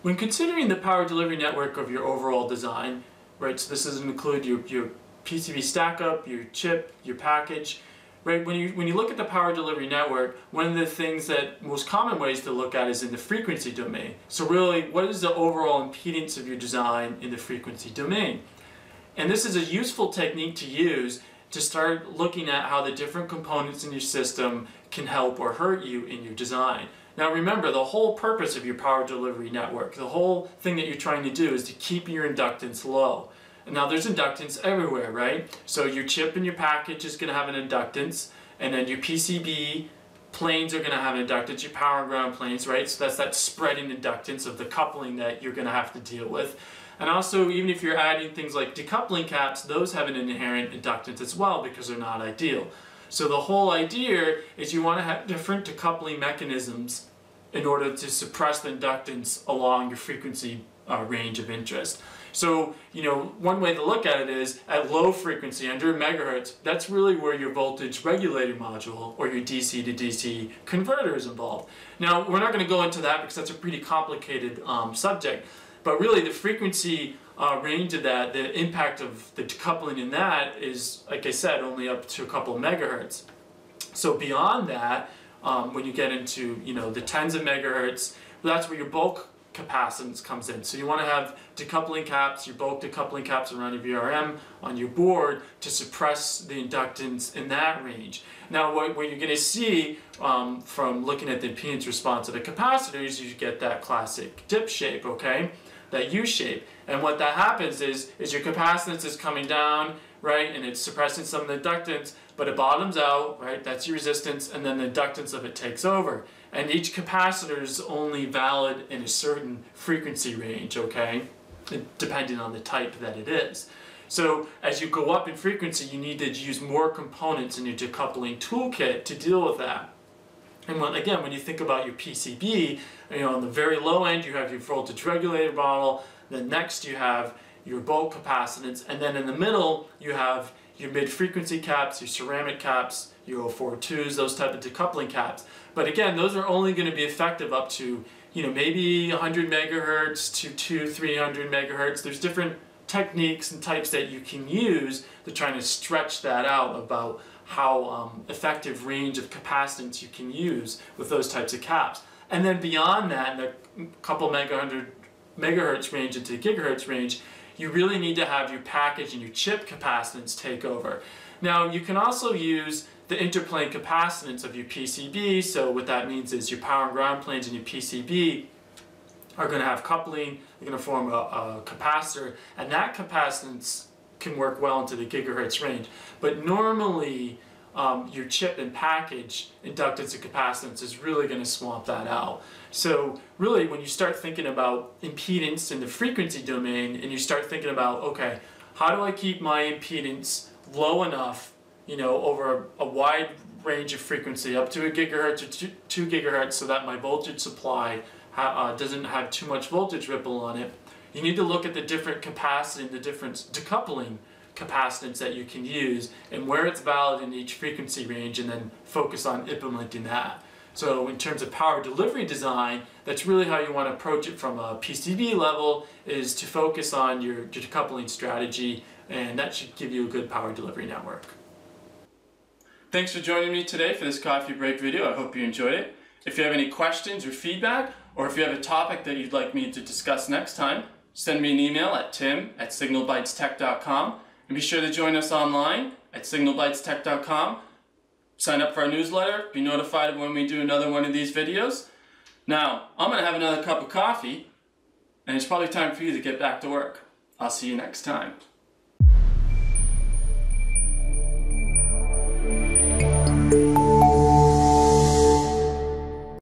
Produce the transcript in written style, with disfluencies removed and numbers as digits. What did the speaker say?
When considering the power delivery network of your overall design, right, so this doesn't include your PCB stack-up, your chip, your package, right, when you look at the power delivery network, one of the things that most common ways to look at is in the frequency domain. So really, what is the overall impedance of your design in the frequency domain? And this is a useful technique to use to start looking at how the different components in your system can help or hurt you in your design. Now remember, the whole purpose of your power delivery network, the whole thing that you're trying to do is to keep your inductance low. And now there's inductance everywhere, right? So your chip in your package is going to have an inductance, and then your PCB planes are going to have an inductance, your power and ground planes, right? So that's that spreading inductance of the coupling that you're going to have to deal with. And also, even if you're adding things like decoupling caps, those have an inherent inductance as well because they're not ideal. So the whole idea is you want to have different decoupling mechanisms in order to suppress the inductance along your frequency range of interest. So, one way to look at it is at low frequency, under a megahertz, that's really where your voltage regulator module or your DC to DC converter is involved. Now, we're not going to go into that because that's a pretty complicated subject, but really the frequency range of that, the impact of the decoupling in that is, like I said, only up to a couple of megahertz. So beyond that, when you get into the tens of megahertz, that's where your bulk capacitance comes in. So you want to have decoupling caps, your bulk decoupling caps around your VRM on your board to suppress the inductance in that range. Now what you're going to see from looking at the impedance response of the capacitors, you get that classic dip shape, okay? That U shape. And what that happens is your capacitance is coming down, right, and it's suppressing some of the inductance, but it bottoms out, right, that's your resistance, and then the inductance of it takes over. And each capacitor is only valid in a certain frequency range, okay, depending on the type that it is. So as you go up in frequency, you need to use more components in your decoupling toolkit to deal with that. And again, when you think about your PCB, on the very low end you have your voltage regulator model, then next you have your bulk capacitance, and then in the middle you have your mid-frequency caps, your ceramic caps, your 042s, those type of decoupling caps. But again, those are only going to be effective up to maybe 100 megahertz to 300 megahertz. There's different techniques and types that you can use to try to stretch that out about how effective range of capacitance you can use with those types of caps. And then beyond that, in a couple megahertz range into gigahertz range, you really need to have your package and your chip capacitance take over. Now you can also use the interplane capacitance of your PCB, so what that means is your power and ground planes and your PCB are going to have coupling, they're going to form a capacitor, and that capacitance can work well into the gigahertz range. But normally your chip and package inductance and capacitance is really going to swamp that out. So really when you start thinking about impedance in the frequency domain and you start thinking about, okay, how do I keep my impedance low enough, over a wide range of frequency up to a gigahertz or 2 gigahertz so that my voltage supply doesn't have too much voltage ripple on it. You need to look at the different capacity, the different decoupling capacitance that you can use and where it's valid in each frequency range, and then focus on implementing that. So in terms of power delivery design, that's really how you want to approach it from a PCB level, is to focus on your decoupling strategy, and that should give you a good power delivery network. Thanks for joining me today for this coffee break video. I hope you enjoyed it. If you have any questions or feedback, or if you have a topic that you'd like me to discuss next time, send me an email at tim@signalbytestech.com, and be sure to join us online at signalbytestech.com. Sign up for our newsletter, be notified when we do another one of these videos. Now, I'm going to have another cup of coffee, and it's probably time for you to get back to work. I'll see you next time.